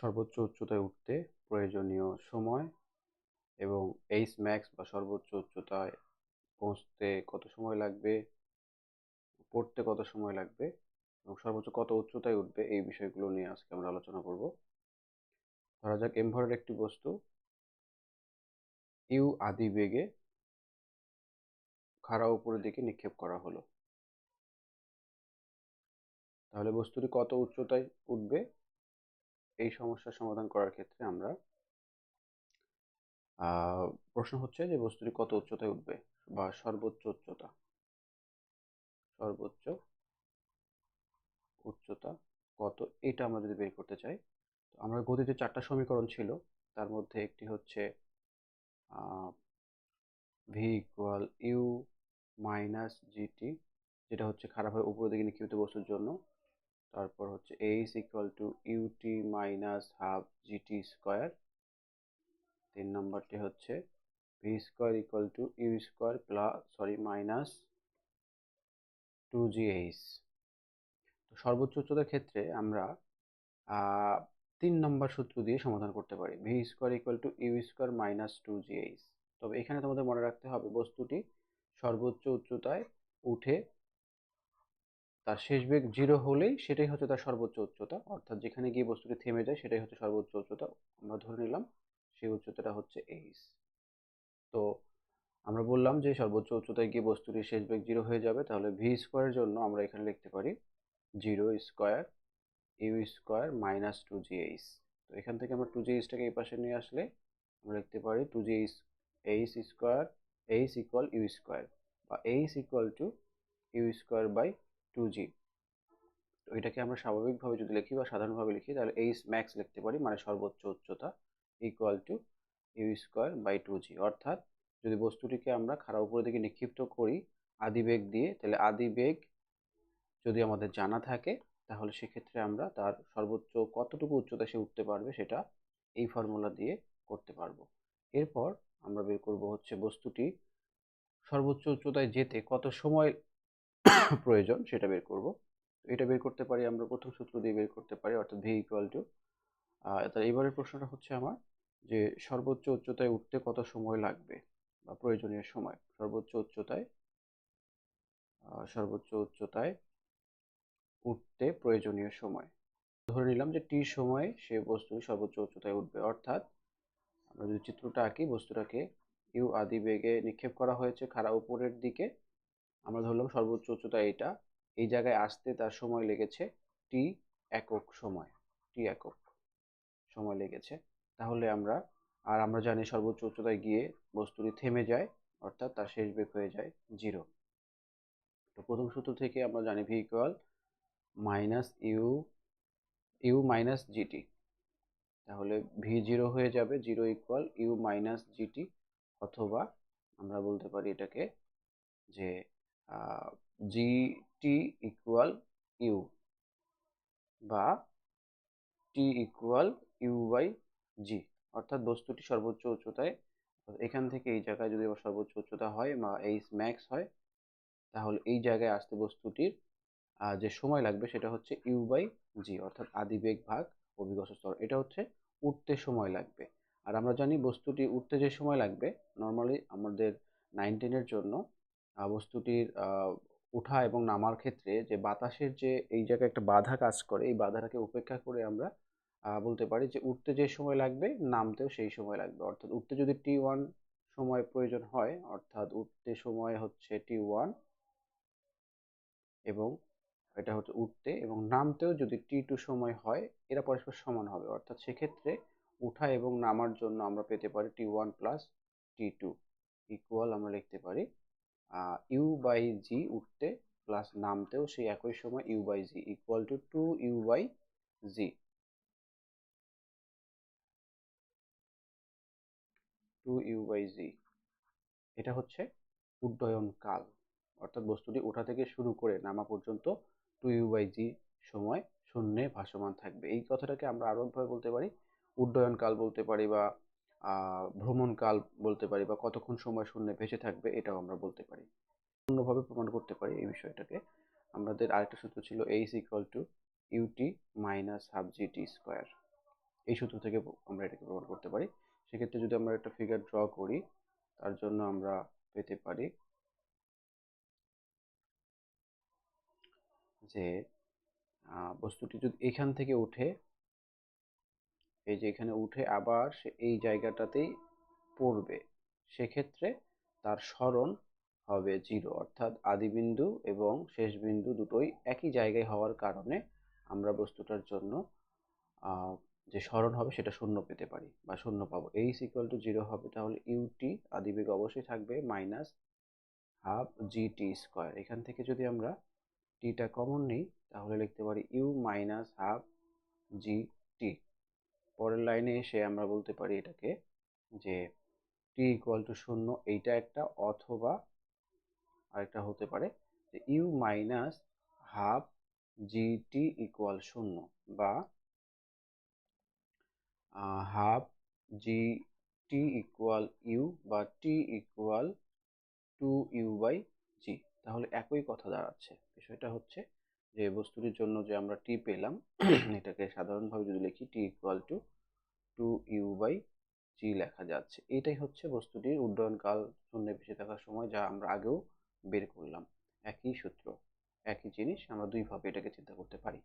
সর্বোচ্চ উচ্চতায় উঠতে প্রয়োজনীয় সময় এবং এইচ ম্যাক্স বা সর্বোচ্চ উচ্চতায় পৌঁছতে কত সময় লাগবে, পড়তে কত সময় লাগবে এবং সর্বোচ্চ কত উচ্চতায় উঠবে, এই বিষয়গুলো নিয়ে আজকে আমরা আলোচনা করব। ধরা যাক এমভরের একটি বস্তু ইউ আদি বেগে খাড়া উপরের দিকে নিক্ষেপ করা হলো। তাহলে বস্তুটি কত উচ্চতায় উঠবে, এই সমস্যার সমাধান করার ক্ষেত্রে আমরা প্রশ্ন হচ্ছে যে বস্তুটি কত উচ্চতায় উঠবে বা সর্বোচ্চ উচ্চতা কত, এটা আমরা যদি বের করতে চাই, তো আমরা গতিতে 4টা সমীকরণ ছিল। তার মধ্যে একটি হচ্ছে v equal u minus g t, যেটা হচ্ছে খারাপভাবে উপরের দিকে নিক্ষিপ্ত বস্তুর জন্য। তারপর হচ্ছে h equal to u t minus half g t square. 3 নম্বরটি হচ্ছে v square equal to u square minus 2gh। তো সর্বোচ্চ উচ্চতার ক্ষেত্রে আমরা 3 নম্বর সূত্র দিয়ে সমাধান করতে পারি, v square equal to u square minus 2gh। তবে এখানে তোমাদের মনে রাখতে হবে বস্তুটি সর্বোচ্চ উচ্চতায় উঠে তার শেষ বেগ 0 হলেই সেটাই হচ্ছে তার সর্বোচ্চ উচ্চতা, অর্থাৎ যেখানে গিয়ে বস্তুটি থেমে যায় সেটাই হচ্ছে সর্বোচ্চ উচ্চতা। আমরা ধরে নিলাম সেই উচ্চতাটা হচ্ছে এইচ। তো আমরা বললাম যে সর্বোচ্চ উচ্চতায় গিয়ে বস্তুটির শেষ বেগ 0 হয়ে যাবে, তাহলে ভি স্কোয়ারের জন্য আমরা এখানে লিখতে পারি 0 square you square minus 2gh। তো এখান থেকে আমরা 2gh-টাকে এই পাশে নিয়ে আসলে আমরা লিখতে পারি 2gh h square h equal u square বা h equal to u square by 2g। তো এটাকে আমরা স্বাভাবিকভাবে যদি লিখি বা সাধারণভাবে লিখি তাহলে এইচ ম্যাক্স লিখতে পারি, মানে সর্বোচ্চ উচ্চতা equal to u square by 2g। অর্থাৎ যদি বস্তুটিকে আমরা খাড়া উপরের দিকে নিক্ষিপ্ত করি আদিবেগ দিয়ে, তাহলে আদিবেগ যদি আমাদের জানা থাকে তাহলে সেক্ষেত্রে আমরা তার সর্বোচ্চ কতটুকু উচ্চতা সে উঠতে পারবে সেটা এই ফর্মুলা দিয়ে করতে পারবো। এরপর আমরা বের করব হচ্ছে বস্তুটি সর্বোচ্চ উচ্চতায় যেতে কত সময় প্রয়োজন সেটা বের করব। এটা বের করতে পারি আমরা প্রথম সূত্র দিয়ে বের করতে পারি, অর্থাৎ ভি ইকুয়াল টু এবারের প্রশ্নটা হচ্ছে আমার যে সর্বোচ্চ উচ্চতায় উঠতে কত সময় লাগবে বা প্রয়োজনীয় সময়। সর্বোচ্চ উচ্চতায় উঠতে প্রয়োজনীয় সময় ধরে নিলাম যে টি সময়ে সে বস্তু সর্বোচ্চ উচ্চতায় উঠবে। অর্থাৎ আমরা যদি চিত্রটা আঁকি, বস্তুটাকে ইউ আদি বেগে নিক্ষেপ করা হয়েছে খাড়া উপরের দিকে। আমরা ধরলাম সর্বোচ্চ উচ্চতা এটা, এই জায়গায় আসতে তার সময় লেগেছে টি একক সময়, টি একক সময় লেগেছে। তাহলে আমরা জানি সর্বোচ্চ উচ্চতায় গিয়ে বস্তুটি থেমে যায়, অর্থাৎ তার শেষ বেগ হয়ে যায় 0। তো প্রথম সূত্র থেকে আমরা জানি v equal minus u minus g t. তাহলে ভি 0 হয়ে যাবে, 0 ইকুয়াল ইউ মাইনাস জিটি, অথবা আমরা বলতে পারি এটাকে যে জিটি ইকুয়াল ইউ বা টি ইকুয়াল ইউ বাই জি। অর্থাৎ বস্তুটি সর্বোচ্চ উচ্চতায়, এখান থেকে এই জায়গায় যদি আবার সর্বোচ্চ উচ্চতা হয় বা এইচ ম্যাক্স হয়, তাহলে এই জায়গায় আসতে বস্তুটির যে সময় লাগবে সেটা হচ্ছে ইউ বাই জি, অর্থাৎ আদিবেগ ভাগ অভিকর্ষ স্তর। এটা হচ্ছে উঠতে সময় লাগবে। আর আমরা জানি বস্তুটি উঠতে যে সময় লাগবে, নর্মালি আমাদের 9-10-এর জন্য বস্তুটির ওঠা এবং নামার ক্ষেত্রে যে বাতাসের যে এই জায়গায় একটা বাধা কাজ করে, এই বাধাটাকে উপেক্ষা করে আমরা বলতে পারি যে উঠতে যে সময় লাগবে নামতেও সেই সময় লাগবে। অর্থাৎ উঠতে যদি T1 সময় প্রয়োজন হয়, অর্থাৎ উঠতে সময় হচ্ছে T1 এবং এটা হচ্ছে উঠতে, এবং নামতেও যদি T2 সময় হয়, এরা পরস্পর সমান হবে। অর্থাৎ সেক্ষেত্রে উঠা এবং নামার জন্য আমরা পেতে পারি T1 প্লাস T2 ইকুয়াল আমরা লিখতে পারি ইউ বাই জি উঠতে, প্লাস নামতেও সেই একই সময় u by g equal to 2u by g, 2u by g. এটা হচ্ছে উড্ডয়ন কাল, অর্থাৎ বস্তুটি ওঠা থেকে শুরু করে নামা পর্যন্ত 2u বাই জি সময় শূন্যে ভাসমান থাকবে। এই কথাটাকে আমরা আরো ভাবে বলতে পারি উড্ডয়ন কাল বলতে পারি, বা ভ্রমণ কাল বলতে পারি, বা কতক্ষণ সময় শূন্যে ভেসে থাকবে এটাও আমরা বলতে পারি। অন্যভাবে প্রমাণ করতে পারি এই বিষয়টাকে। আমাদের আরেকটা সূত্র ছিল h equal to u t minus half g t square. এই সূত্র থেকে আমরা এটাকে প্রমাণ করতে পারি। সেক্ষেত্রে যদি আমরা একটা ফিগার ড্র করি, তার জন্য আমরা পেতে পারি যে বস্তুটি যদি এখান থেকে উঠে, এই যে এখানে উঠে আবার সে এই জায়গাটাতেই পড়বে, সেক্ষেত্রে তার সরণ হবে 0, অর্থাৎ আদি বিন্দু এবং শেষ বিন্দু দুটোই একই জায়গায় হওয়ার কারণে আমরা বস্তুটার জন্য যে সরণ হবে সেটা শূন্য পেতে পারি বা শূন্য পাবো। এইচ ইকুয়াল টু 0 হবে, তাহলে ইউটি আদিবেগ অবশ্যই থাকবে মাইনাস হাফ জি টি স্কোয়ার। এখান থেকে যদি আমরা টিটা কমন নিই, তাহলে লিখতে পারি ইউ মাইনাস হাফ জি টি। পরের লাইনে এসে আমরা বলতে পারি এটাকে যে টি ইকুয়াল টু 0, এইটা একটা, অথবা আরেকটা হতে পারে যে u minus half g t equal 0, বা half g t equal u, বা টি ইকুয়াল 2u/g। তাহলে একই কথা দাঁড়াচ্ছে। বিষয়টা হচ্ছে যে বস্তুটির জন্য যে আমরা টি পেলাম, এটাকে সাধারণভাবে যদি লিখি টি ইকুয়াল টু 2u/g লেখা যাচ্ছে। এটাই হচ্ছে বস্তুটির উড্ডয়নকাল শূন্যে ভেসে থাকার সময়, যা আমরা আগেও বের করলাম। একই সূত্র, একই জিনিস, আমরা দুইভাবে এটাকে চিন্তা করতে পারি।